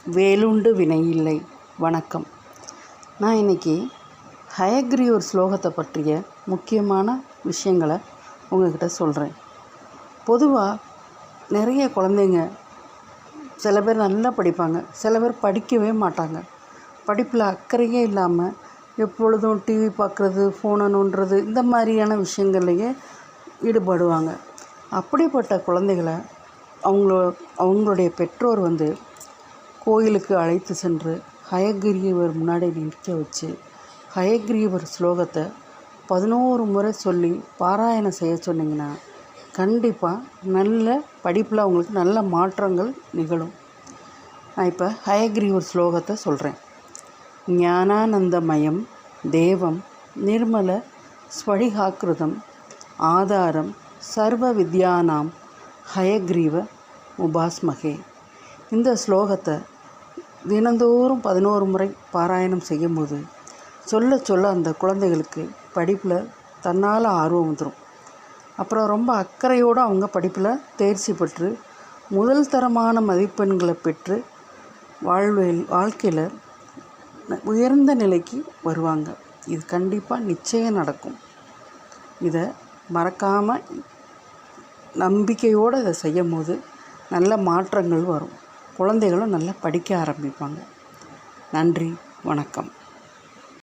வேலுண்டு வினையில்லை. வணக்கம். நான் இன்றைக்கி ஹயக்ரீவர் ஸ்லோகத்தை பற்றிய முக்கியமான விஷயங்களை உங்கள்கிட்ட சொல்கிறேன். பொதுவாக நிறைய குழந்தைங்க சில பேர் நல்லா படிப்பாங்க, சில பேர் படிக்கவே மாட்டாங்க. படிப்பில் அக்கறையே இல்லாமல் எப்பொழுதும் டிவி பார்க்குறது, ஃபோனை நோண்டுறது, இந்த மாதிரியான விஷயங்கள்லையே ஈடுபடுவாங்க. அப்படிப்பட்ட குழந்தைகளை அவங்களுடைய பெற்றோர் கோயிலுக்கு அழைத்து சென்று ஹயக்ரீவர் முன்னாடி நிற்க வச்சு ஹயக்ரீவர் ஸ்லோகத்தை 11 முறை சொல்லி பாராயணம் செய்ய சொன்னிங்கன்னா கண்டிப்பாக நல்ல படிப்பில் அவங்களுக்கு நல்ல மாற்றங்கள் நிகழும். நான் இப்போ ஹயக்ரீவர் ஸ்லோகத்தை சொல்கிறேன். ஞானானந்தமயம் தேவம் நிர்மல ஸ்வடிகாக்கிருதம் ஆதாரம் சர்வ வித்யானாம் ஹயக்ரீவ உபாஸ்மகே. இந்த ஸ்லோகத்தை தினந்தோறும் 11 முறை பாராயணம் செய்யும்போது சொல்ல சொல்ல அந்த குழந்தைகளுக்கு படிப்பில் தன்னால் ஆர்வம் வந்துடும். அப்புறம் ரொம்ப அக்கறையோடு அவங்க படிப்பில் தேர்ச்சி பெற்று முதல் தரமான மதிப்பெண்களை பெற்று வாழ்க்கையில் உயர்ந்த நிலைக்கு வருவாங்க. இது கண்டிப்பாக நிச்சயம் நடக்கும். இதை மறக்காமல் நம்பிக்கையோடு இதை செய்யும் போது நல்ல மாற்றங்கள் வரும். குழந்தைகளும் நல்லா படிக்க ஆரம்பிப்பாங்க. நன்றி, வணக்கம்.